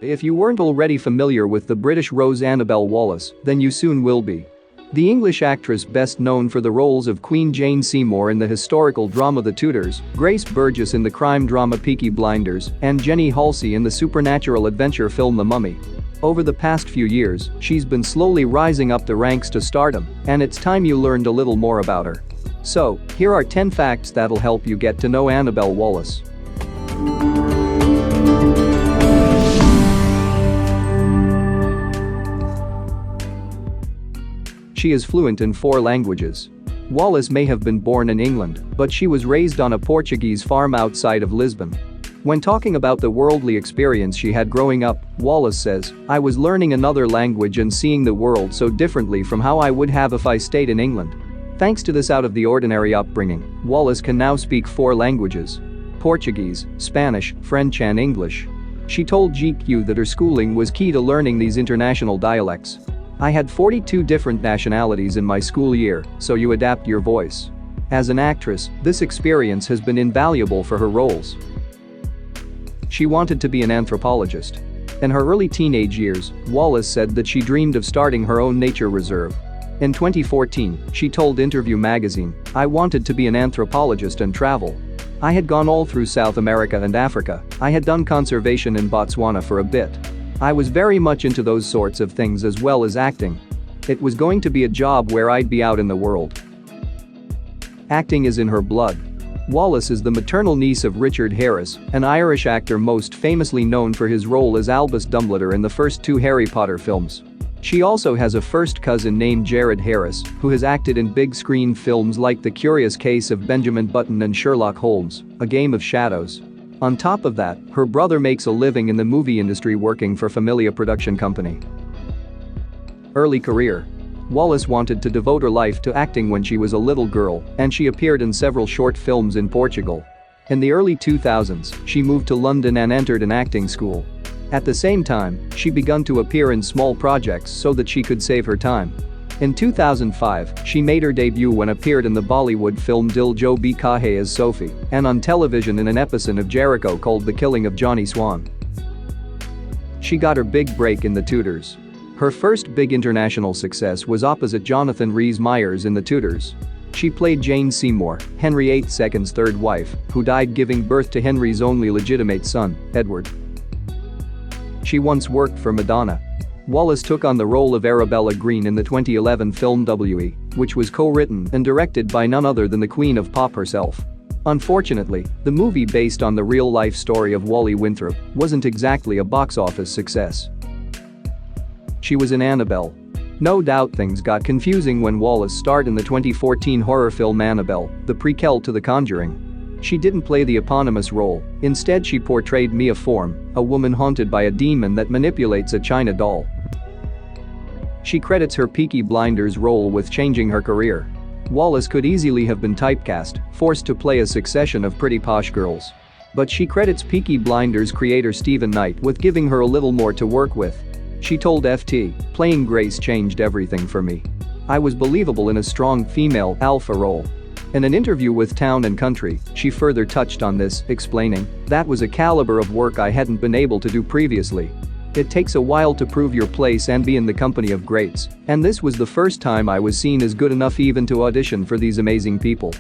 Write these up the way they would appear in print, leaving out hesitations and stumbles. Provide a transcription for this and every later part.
If you weren't already familiar with the British Rose Annabelle Wallis, then you soon will be. The English actress best known for the roles of Queen Jane Seymour in the historical drama The Tudors, Grace Burgess in the crime drama Peaky Blinders, and Jenny Halsey in the supernatural adventure film The Mummy. Over the past few years, she's been slowly rising up the ranks to stardom, and it's time you learned a little more about her. So, here are 10 facts that'll help you get to know Annabelle Wallis. She is fluent in 4 languages. Wallis may have been born in England, but she was raised on a Portuguese farm outside of Lisbon. When talking about the worldly experience she had growing up, Wallis says, "I was learning another language and seeing the world so differently from how I would have if I stayed in England." Thanks to this out-of-the-ordinary upbringing, Wallis can now speak 4 languages: Portuguese, Spanish, French and English. She told GQ that her schooling was key to learning these international dialects. "I had 42 different nationalities in my school year, so you adapt your voice." As an actress, this experience has been invaluable for her roles. She wanted to be an anthropologist. In her early teenage years, Wallis said that she dreamed of starting her own nature reserve. In 2014, she told Interview magazine, "I wanted to be an anthropologist and travel. I had gone all through South America and Africa. I had done conservation in Botswana for a bit. I was very much into those sorts of things as well as acting. It was going to be a job where I'd be out in the world." Acting is in her blood. Wallis is the maternal niece of Richard Harris, an Irish actor most famously known for his role as Albus Dumbledore in the first 2 Harry Potter films. She also has a first cousin named Jared Harris, who has acted in big screen films like The Curious Case of Benjamin Button and Sherlock Holmes: A Game of Shadows. On top of that, her brother makes a living in the movie industry working for Familia production company. Early career. Wallis wanted to devote her life to acting when she was a little girl, and she appeared in several short films in Portugal. In the early 2000s, she moved to London and entered an acting school. At the same time, she began to appear in small projects so that she could save her time. In 2005, she made her debut when appeared in the Bollywood film Dil Jo Bhi Kahe as Sophie, and on television in an episode of Jericho called The Killing of Johnny Swan. She got her big break in The Tudors. Her first big international success was opposite Jonathan Rhys-Meyers in The Tudors. She played Jane Seymour, Henry VIII's third wife, who died giving birth to Henry's only legitimate son, Edward. She once worked for Madonna. Wallis took on the role of Arabella Green in the 2011 film W.E., which was co-written and directed by none other than the Queen of Pop herself. Unfortunately, the movie based on the real-life story of Wally Winthrop wasn't exactly a box office success. She was in Annabelle. No doubt things got confusing when Wallis starred in the 2014 horror film Annabelle, the prequel to The Conjuring. She didn't play the eponymous role, instead she portrayed Mia Form, a woman haunted by a demon that manipulates a China doll. She credits her Peaky Blinders role with changing her career. Wallis could easily have been typecast, forced to play a succession of pretty posh girls. But she credits Peaky Blinders creator Stephen Knight with giving her a little more to work with. She told FT, "Playing Grace changed everything for me. I was believable in a strong female alpha role." In an interview with Town and Country, she further touched on this, explaining, "That was a caliber of work I hadn't been able to do previously. It takes a while to prove your place and be in the company of greats, and this was the first time I was seen as good enough even to audition for these amazing people."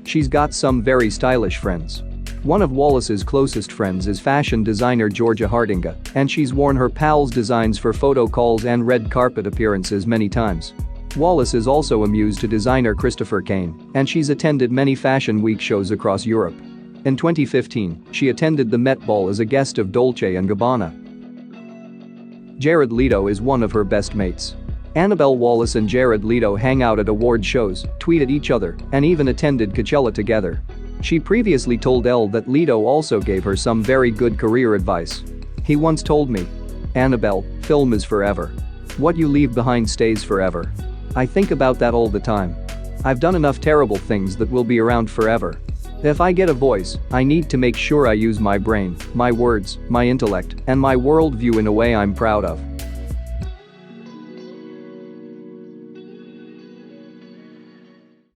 She's got some very stylish friends. One of Wallis's closest friends is fashion designer Georgia Hardinga, and she's worn her pal's designs for photo calls and red carpet appearances many times. Wallis is also amused to designer Christopher Kane, and she's attended many Fashion Week shows across Europe. In 2015, she attended the Met Ball as a guest of Dolce & Gabbana. Jared Leto is one of her best mates. Annabelle Wallis and Jared Leto hang out at award shows, tweet at each other, and even attended Coachella together. She previously told Elle that Leto also gave her some very good career advice. He once told me, "Annabelle, film is forever. What you leave behind stays forever. I think about that all the time. I've done enough terrible things that will be around forever. If I get a voice, I need to make sure I use my brain, my words, my intellect, and my worldview in a way I'm proud of."